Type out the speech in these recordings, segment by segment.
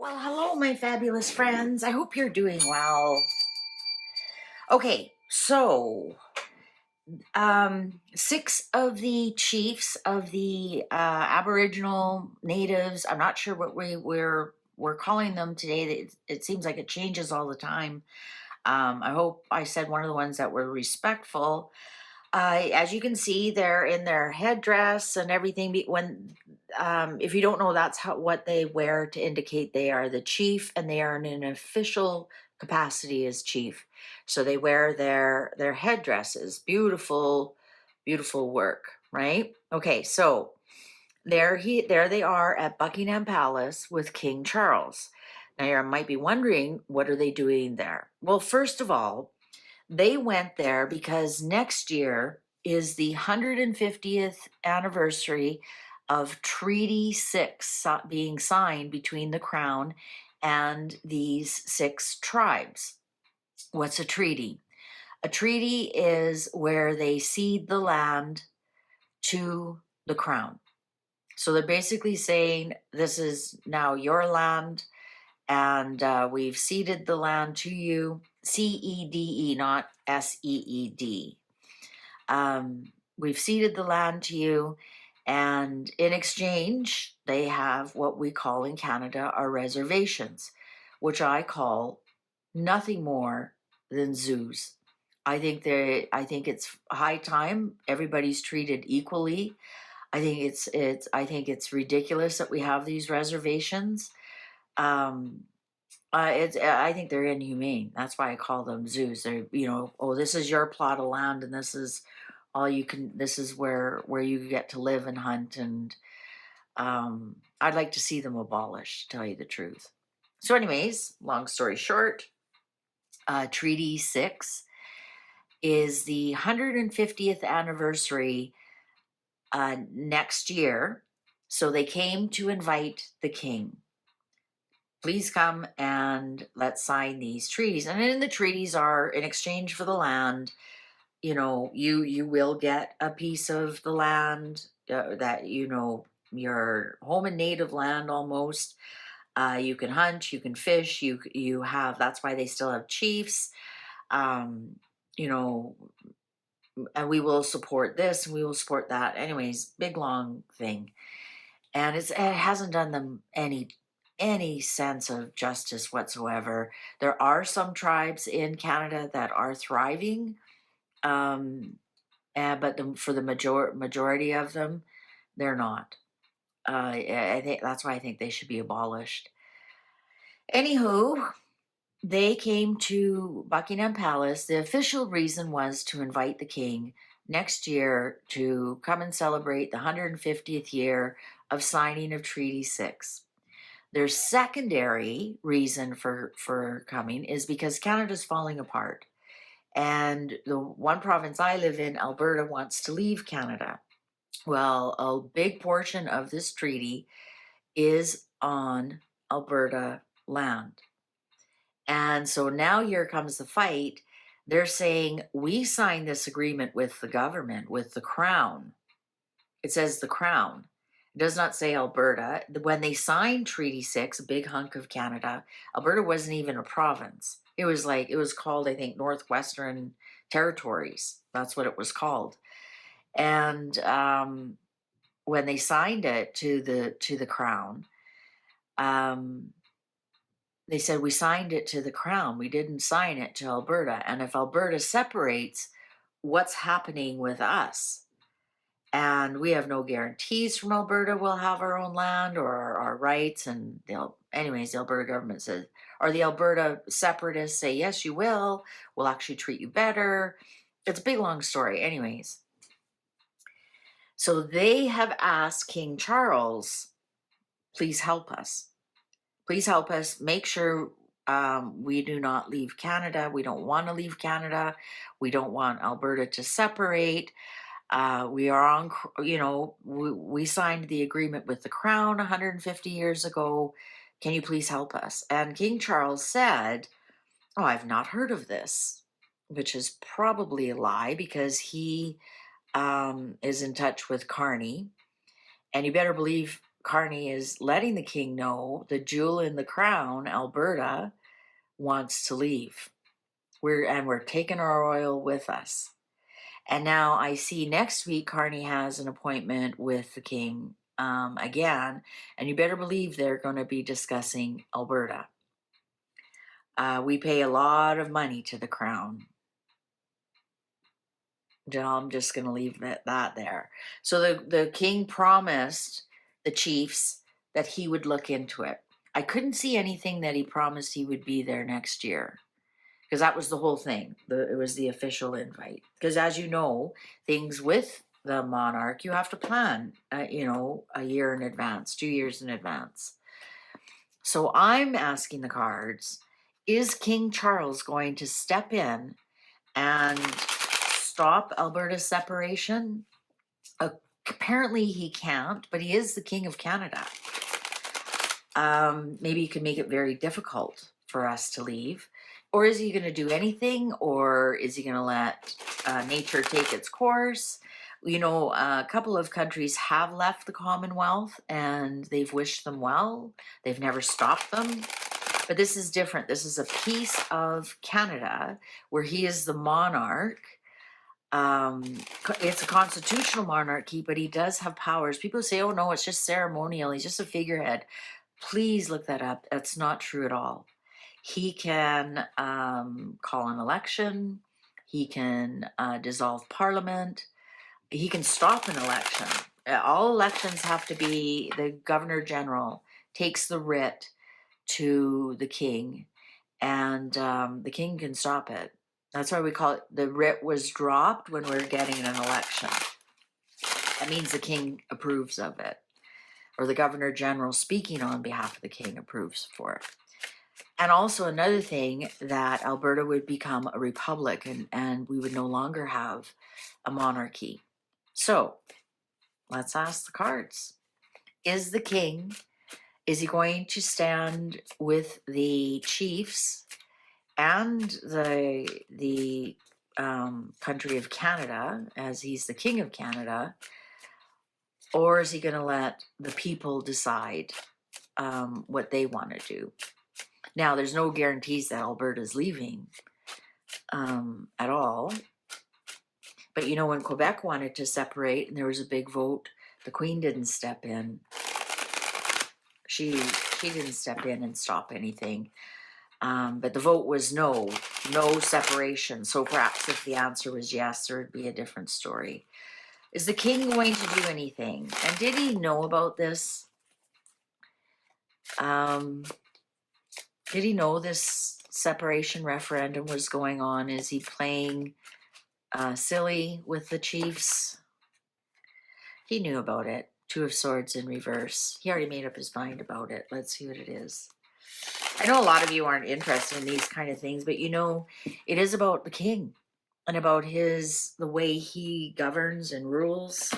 Well, hello, my fabulous friends. I hope you're doing well. Okay, so six of the chiefs of the Aboriginal natives. I'm not sure what we're calling them today. It seems like it changes all the time. I hope I said one of the ones that were respectful. As you can see, they're in their headdress and everything. If you don't know, that's what they wear to indicate they are the chief, and they are in an official capacity as chief. So they wear their headdresses. Beautiful, beautiful work, right? Okay, so there they are at Buckingham Palace with King Charles. Now you might be wondering, what are they doing there? Well, first of all, they went there because next year is the 150th anniversary of Treaty 6 being signed between the Crown and these six tribes. What's a treaty? A treaty is where they cede the land to the Crown. So they're basically saying, this is now your land, and we've ceded the land to you. CEDE, not SEED. We've ceded the land to you, and in exchange, they have what we call in Canada our reservations, which I call nothing more than zoos. I think it's high time everybody's treated equally. I think it's ridiculous that we have these reservations. I think they're inhumane. That's why I call them zoos. They're, oh, this is your plot of land, and this is all you can. This is where you get to live and hunt. And I'd like to see them abolished, to tell you the truth. So, anyways, long story short, Treaty 6 is the 150th anniversary next year. So they came to invite the king. Please come and let's sign these treaties. And in the treaties are, in exchange for the land, you will get a piece of the land that, your home and native land almost. You can hunt, you can fish, you have, that's why they still have chiefs. And we will support this and we will support that. Anyways, big long thing. And it hasn't done them any sense of justice whatsoever. There are some tribes in Canada that are thriving, but for the majority of them, they're not. I think that's why I think they should be abolished. Anywho, they came to Buckingham Palace. The official reason was to invite the king next year to come and celebrate the 150th year of signing of Treaty 6. Their secondary reason for coming is because Canada's falling apart. And the one province I live in, Alberta, wants to leave Canada. Well, a big portion of this treaty is on Alberta land. And so now here comes the fight. They're saying, we signed this agreement with the government, with the Crown. It says the Crown. It does not say Alberta. When they signed Treaty 6, a big hunk of Canada, Alberta wasn't even a province. It was called, I think, Northwestern Territories. That's what it was called. And when they signed it to the Crown, they said, we signed it to the Crown. We didn't sign it to Alberta. And if Alberta separates, what's happening with us? And we have no guarantees from Alberta we'll have our own land or our rights. And the Alberta government says, or the Alberta separatists say, yes, you will. We'll actually treat you better. It's a big, long story. Anyways. So they have asked King Charles, please help us. Please help us make sure we do not leave Canada. We don't want to leave Canada. We don't want Alberta to separate. We are on, we signed the agreement with the Crown 150 years ago. Can you please help us? And King Charles said, oh, I've not heard of this, which is probably a lie because he is in touch with Carney. And you better believe Carney is letting the king know the jewel in the crown, Alberta, wants to leave. We're taking our oil with us. And now I see next week Carney has an appointment with the king again, and you better believe they're going to be discussing Alberta. We pay a lot of money to the crown. I'm just going to leave that there. So the king promised the chiefs that he would look into it. I couldn't see anything that he promised he would be there next year, because that was the whole thing. It was the official invite. Because as you know, things with the monarch, you have to plan, a year in advance, 2 years in advance. So I'm asking the cards, is King Charles going to step in and stop Alberta's separation? Apparently he can't, but he is the King of Canada. Maybe he could make it very difficult for us to leave. Or is he going to do anything? Or is he going to let nature take its course? A couple of countries have left the Commonwealth and they've wished them well. They've never stopped them. But this is different. This is a piece of Canada where he is the monarch. It's a constitutional monarchy, but he does have powers. People say, oh no, it's just ceremonial. He's just a figurehead. Please look that up. That's not true at all. He can call an election. He can dissolve parliament. He can stop an election. All elections have to be, the governor general takes the writ to the king, and the king can stop it. That's why we call it, the writ was dropped when we're getting an election. That means the king approves of it, or the governor general speaking on behalf of the king approves for it. And also another thing, that Alberta would become a republic, and we would no longer have a monarchy. So let's ask the cards. Is the king, is he going to stand with the chiefs and the country of Canada, as he's the King of Canada, or is he going to let the people decide what they want to do? Now, there's no guarantees that Alberta's leaving at all. But when Quebec wanted to separate and there was a big vote, the Queen didn't step in. She didn't step in and stop anything. But the vote was no separation. So perhaps if the answer was yes, there would be a different story. Is the king going to do anything? And did he know about this? Did he know this separation referendum was going on? Is he playing silly with the chiefs? He knew about it. Two of Swords in reverse. He already made up his mind about it. Let's see what it is. I know a lot of you aren't interested in these kind of things, but it is about the king and about the way he governs and rules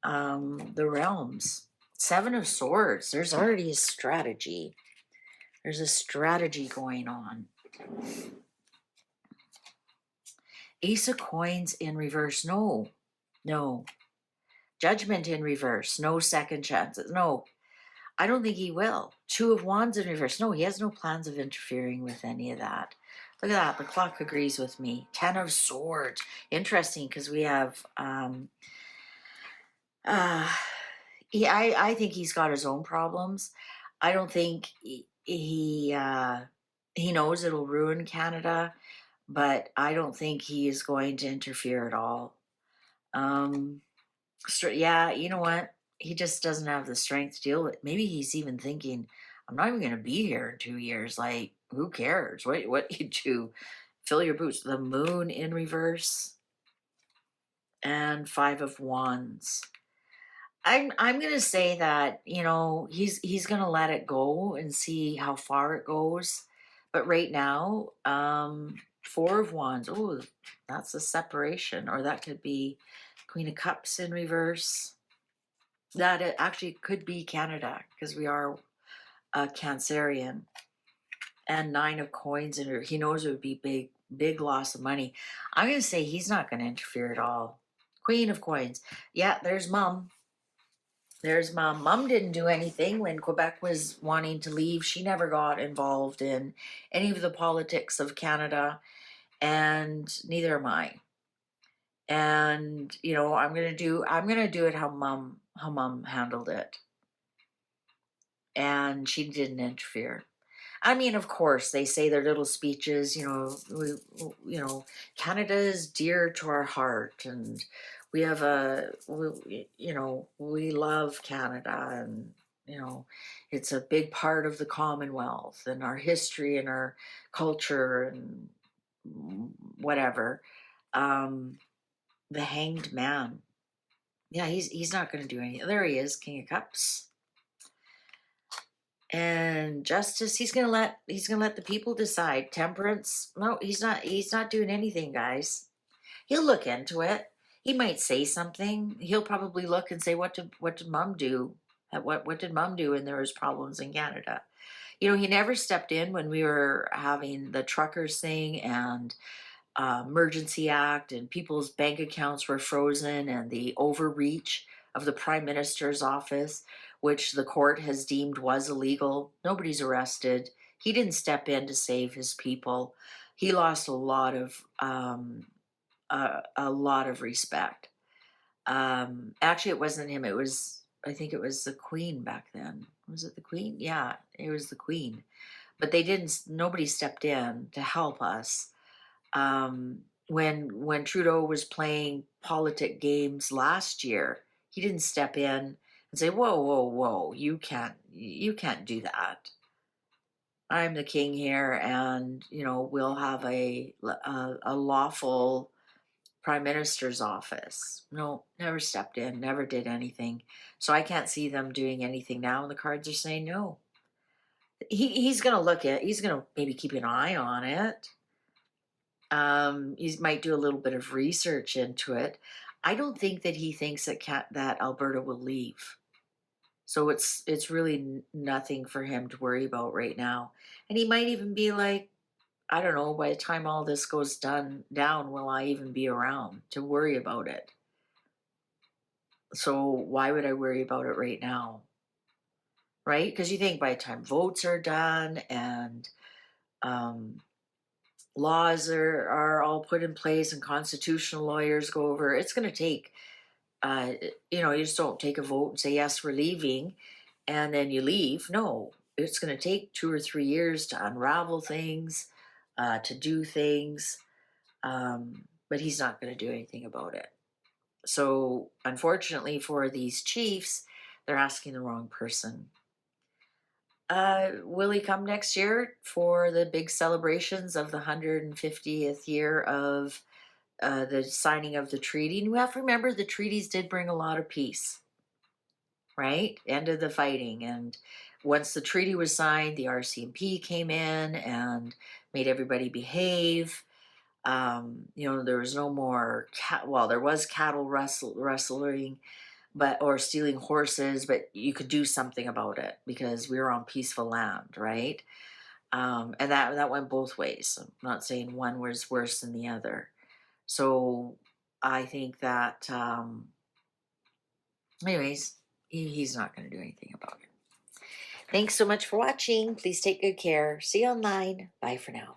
the realms. Seven of Swords. There's already a strategy. There's a strategy going on. Ace of Coins in reverse. No. Judgment in reverse. No second chances. No. I don't think he will. Two of Wands in reverse. No, he has no plans of interfering with any of that. Look at that. The clock agrees with me. Ten of Swords. Interesting, because we have... I think he's got his own problems. I don't think he knows it'll ruin Canada, but I don't think he is going to interfere at all. Yeah, you know what? He just doesn't have the strength to deal with it. Maybe he's even thinking, I'm not even going to be here in 2 years. Like, who cares? What you do? Fill your boots. The Moon in reverse. And Five of Wands. I'm going to say that, he's going to let it go and see how far it goes. But right now, Four of Wands. Oh, that's a separation. Or that could be Queen of Cups in reverse. That it actually could be Canada, because we are a Cancerian. And Nine of Coins in reverse. He knows it would be big loss of money. I'm going to say he's not going to interfere at all. Queen of Coins. Yeah, there's Mom. There's mom. Mom didn't do anything when Quebec was wanting to leave. She never got involved in any of the politics of Canada, and neither am I. And I'm gonna do it how mom handled it, and she didn't interfere. I mean, of course, they say their little speeches. Canada is dear to our heart, and we love Canada, and it's a big part of the Commonwealth and our history and our culture and whatever. Um, the Hanged Man. Yeah, he's not going to do anything. There he is, King of Cups. And Justice, he's gonna let the people decide. Temperance, no, he's not doing anything, guys. He'll look into it. He might say something. He'll probably look and say, what did mom do? What did mom do when there was problems in Canada? He never stepped in when we were having the truckers thing and emergency act, and people's bank accounts were frozen, and the overreach of the prime minister's office, which the court has deemed was illegal. Nobody's arrested. He didn't step in to save his people. He lost a lot of respect. Actually, it wasn't him. I think it was the Queen back then. Was it the Queen? Yeah, it was the Queen. But nobody stepped in to help us. When Trudeau was playing politic games last year, he didn't step in and say, "Whoa, whoa, whoa! You can't do that. I'm the king here, and we'll have a lawful prime minister's office." No, never stepped in, never did anything. So I can't see them doing anything now. And the cards are saying no. He's gonna look at. He's gonna maybe keep an eye on it. He might do a little bit of research into it. I don't think that he thinks that Alberta will leave. So it's really nothing for him to worry about right now. And he might even be like, I don't know, by the time all this goes down, will I even be around to worry about it? So why would I worry about it right now? Right? Because you think by the time votes are done and um, laws are all put in place and constitutional lawyers go over, it's going to take, you just don't take a vote and say, yes, we're leaving, and then you leave. No, it's going to take 2 or 3 years to unravel things, to do things. But he's not going to do anything about it. So, unfortunately for these chiefs, they're asking the wrong person. Will he come next year for the big celebrations of the 150th year of the signing of the treaty? And we have to remember the treaties did bring a lot of peace, right? End of the fighting. And once the treaty was signed, the RCMP came in and made everybody behave. There was no more there was cattle rustling, or stealing horses, but you could do something about it because we were on peaceful land, right? And that went both ways. I'm not saying one was worse than the other. So I think that, anyways, he's not going to do anything about it. Thanks so much for watching. Please take good care. See you online. Bye for now.